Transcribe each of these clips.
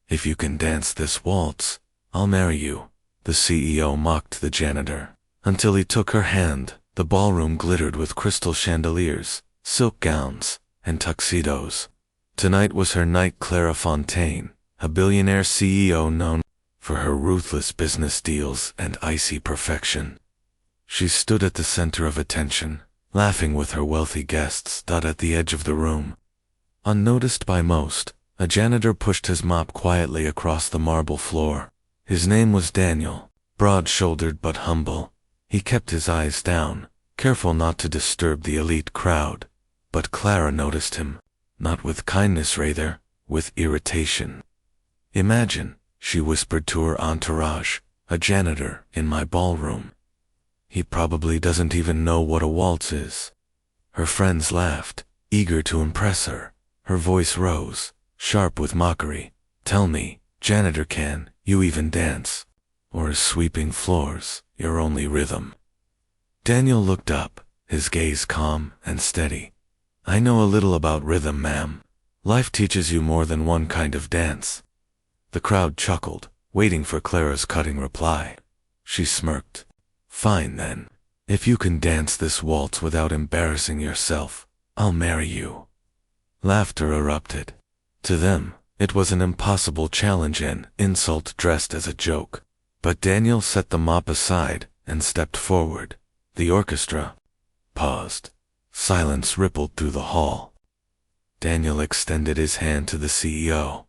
If you can dance this waltz, I'll marry you, the CEO mocked the janitor. Until he took her hand, the ballroom glittered with crystal chandeliers, silk gowns, and tuxedos. Tonight was her night. Clara Fontaine, a billionaire CEO known for her ruthless business deals and icy perfection. She stood at the center of attention, laughing with her wealthy guests. At the edge of the room, unnoticed by most, a janitor pushed his mop quietly across the marble floor. His name was Daniel, broad-shouldered but humble. He kept his eyes down, careful not to disturb the elite crowd. But Clara noticed him, not with kindness rather, with irritation. "Imagine," she whispered to her entourage, "a janitor in my ballroom. He probably doesn't even know what a waltz is." Her friends laughed, eager to impress her. Her voice rose, sharp with mockery. "Tell me, janitor, can you even dance? Or is sweeping floors your only rhythm?" Daniel looked up, his gaze calm and steady. "I know a little about rhythm, ma'am. Life teaches you more than one kind of dance." The crowd chuckled, waiting for Clara's cutting reply. She smirked. "Fine then. If you can dance this waltz without embarrassing yourself, I'll marry you." Laughter erupted. To them, it was an impossible challenge, an insult dressed as a joke. But Daniel set the mop aside and stepped forward. The orchestra paused. Silence rippled through the hall. Daniel extended his hand to the CEO.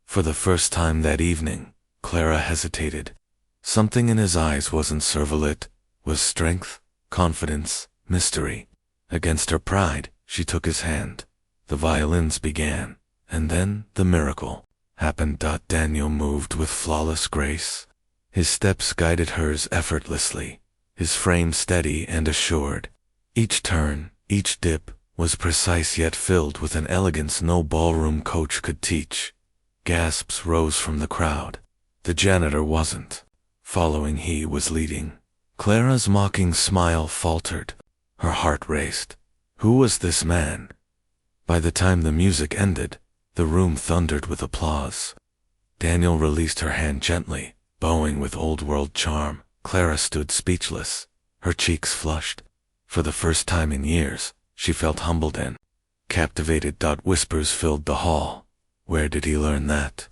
For the first time that evening, Clara hesitated. Something in his eyes wasn't servalet, was strength, confidence, mystery. Against her pride, she took his hand. The violins began, and then the miracle happened. Daniel moved with flawless grace. His steps guided hers effortlessly, his frame steady and assured. Each turn, each dip, was precise yet filled with an elegance no ballroom coach could teach. Gasps rose from the crowd. The janitor wasn't following, he was leading. Clara's mocking smile faltered. Her heart raced. Who was this man? By the time the music ended, the room thundered with applause. Daniel released her hand gently, bowing with old-world charm. Clara stood speechless, her cheeks flushed. For the first time in years, she felt humbled and captivated. Whispers filled the hall. Where did he learn that?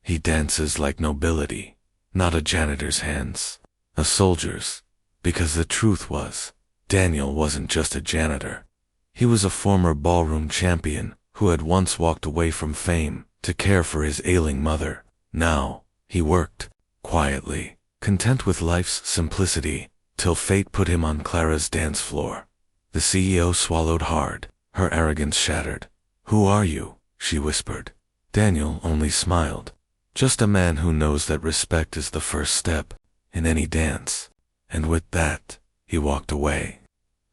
He dances like nobility, not a janitor's hands, a soldier's. Because the truth was, Daniel wasn't just a janitor. He was a former ballroom champion who had once walked away from fame to care for his ailing mother. Now, he worked, quietly, content with life's simplicity, till fate put him on Clara's dance floor. The CEO swallowed hard, her arrogance shattered. "Who are you?" she whispered. Daniel only smiled. "Just a man who knows that respect is the first step in any dance." And with that, he walked away,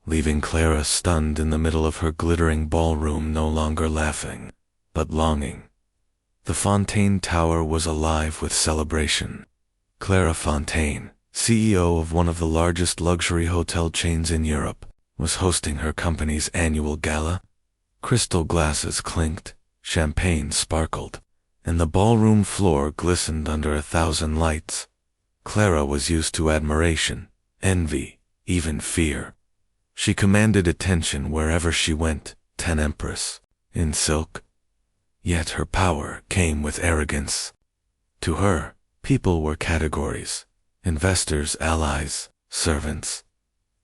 leaving Clara stunned in the middle of her glittering ballroom, no longer laughing, but longing. The Fontaine Tower was alive with celebration. Clara Fontaine, CEO of one of the largest luxury hotel chains in Europe, was hosting her company's annual gala. Crystal glasses clinked, champagne sparkled, and the ballroom floor glistened under 1,000 lights. Clara was used to admiration, envy, even fear. She commanded attention wherever she went, an empress, in silk. Yet her power came with arrogance. To her, people were categories: investors, allies, servants.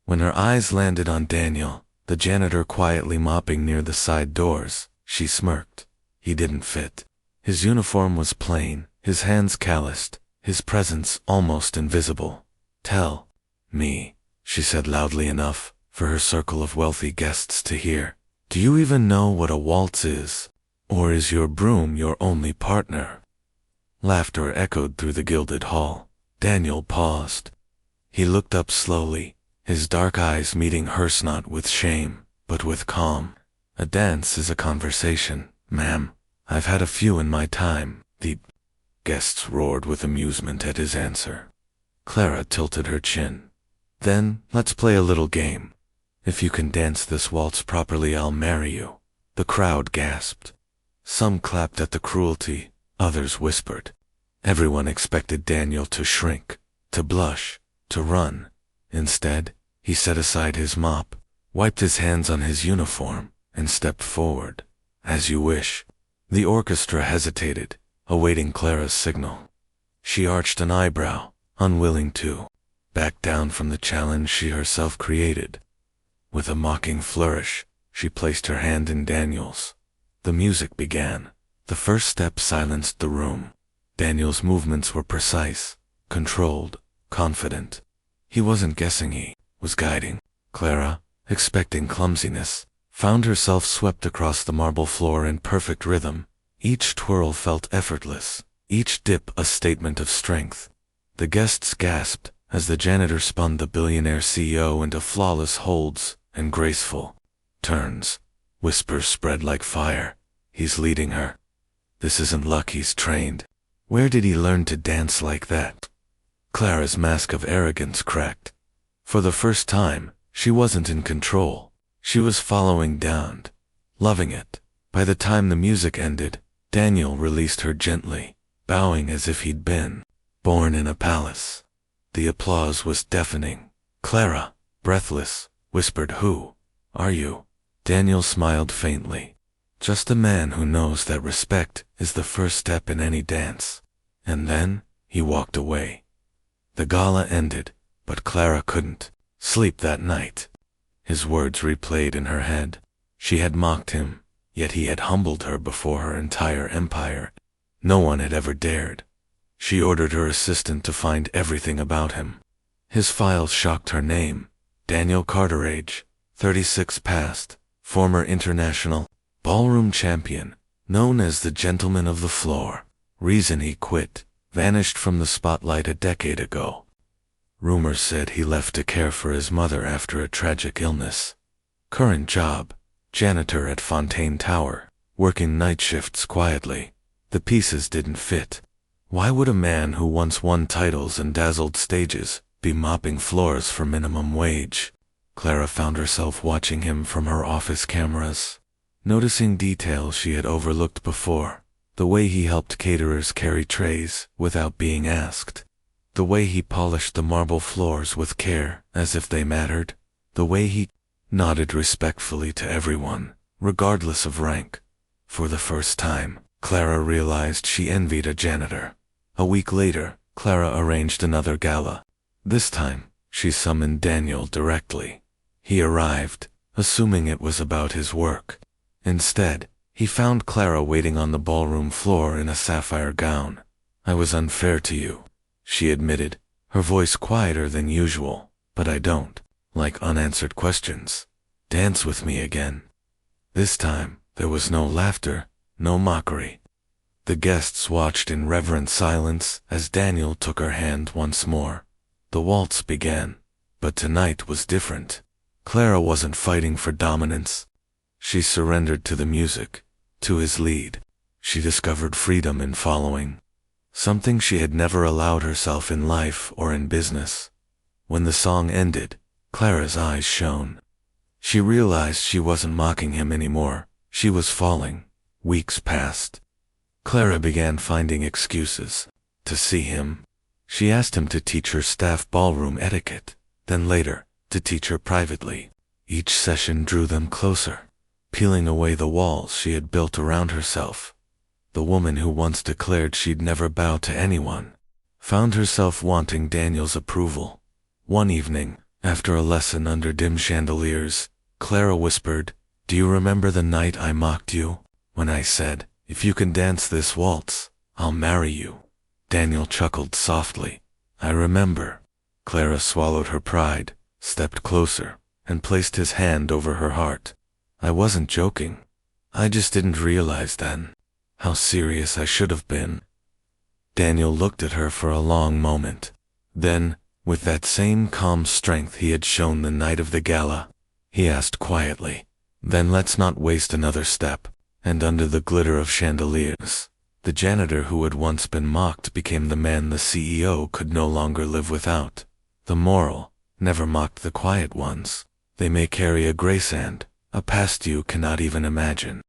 When her eyes landed on Daniel, the janitor quietly mopping near the side doors, she smirked. He didn't fit. His uniform was plain, his hands calloused, his presence almost invisible. "Tell me," she said loudly enough for her circle of wealthy guests to hear, "do you even know what a waltz is? Or is your broom your only partner?" Laughter echoed through the gilded hall. Daniel paused. He looked up slowly, his dark eyes meeting hers not with shame, but with calm. "A dance is a conversation, ma'am. I've had a few in my time." The guests roared with amusement at his answer. Clara tilted her chin. "Then, let's play a little game. If you can dance this waltz properly, I'll marry you." The crowd gasped. Some clapped at the cruelty, Others whispered. Everyone expected Daniel to shrink, to blush, to run. Instead, he set aside his mop, wiped his hands on his uniform, and stepped forward. As you wish. The orchestra hesitated, awaiting Clara's signal. She arched an eyebrow, unwilling to back down from the challenge she herself created. With a mocking flourish, she placed her hand in Daniel's. The music began. The first step silenced the room. Daniel's movements were precise, controlled, confident. He wasn't guessing, he was guiding. Clara, expecting clumsiness, found herself swept across the marble floor in perfect rhythm. Each twirl felt effortless, each dip a statement of strength. The guests gasped as the janitor spun the billionaire CEO into flawless holds and graceful turns. Whispers spread like fire. He's leading her. This isn't luck, he's trained. Where did he learn to dance like that? Clara's mask of arrogance cracked. For the first time, she wasn't in control. She was following down, loving it. By the time the music ended, Daniel released her gently, bowing as if he'd been born in a palace. The applause was deafening. Clara, breathless, whispered, "Who are you?" Daniel smiled faintly. "Just a man who knows that respect is the first step in any dance." And then, he walked away. The gala ended, but Clara couldn't sleep that night. His words replayed in her head. She had mocked him, yet he had humbled her before her entire empire. No one had ever dared. She ordered her assistant to find everything about him. His files shocked her name. Daniel Carter, age 36 past, former international ballroom champion, known as the gentleman of the floor. Reason he quit, vanished from the spotlight a decade ago. Rumors said he left to care for his mother after a tragic illness. Current job, janitor at Fontaine Tower, working night shifts quietly. The pieces didn't fit. Why would a man who once won titles and dazzled stages be mopping floors for minimum wage? Clara found herself watching him from her office cameras, noticing details she had overlooked before. The way he helped caterers carry trays without being asked. The way he polished the marble floors with care as if they mattered. The way he nodded respectfully to everyone, regardless of rank. For the first time, Clara realized she envied a janitor. A week later, Clara arranged another gala. This time, she summoned Daniel directly. He arrived, assuming it was about his work. Instead, he found Clara waiting on the ballroom floor in a sapphire gown. "I was unfair to you," she admitted, her voice quieter than usual. "But I don't like unanswered questions. Dance with me again." This time, there was no laughter, no mockery. The guests watched in reverent silence as Daniel took her hand once more. The waltz began, but tonight was different. Clara wasn't fighting for dominance. She surrendered to the music, to his lead. She discovered freedom in following, something she had never allowed herself in life or in business. When the song ended, Clara's eyes shone. She realized she wasn't mocking him anymore. She was falling. Weeks passed. Clara began finding excuses to see him. She asked him to teach her staff ballroom etiquette, then later, to teach her privately. Each session drew them closer, peeling away the walls she had built around herself. The woman who once declared she'd never bow to anyone found herself wanting Daniel's approval. One evening, after a lesson under dim chandeliers, Clara whispered, "Do you remember the night I mocked you, when I said, 'If you can dance this waltz, I'll marry you'?" Daniel chuckled softly. "I remember." Clara swallowed her pride, stepped closer, and placed his hand over her heart. "I wasn't joking. I just didn't realize then how serious I should have been." Daniel looked at her for a long moment. Then, with that same calm strength he had shown the night of the gala, he asked quietly, "Then let's not waste another step." And under the glitter of chandeliers, the janitor who had once been mocked became the man the CEO could no longer live without. The moral: never mock the quiet ones. They may carry a grace and a past you cannot even imagine.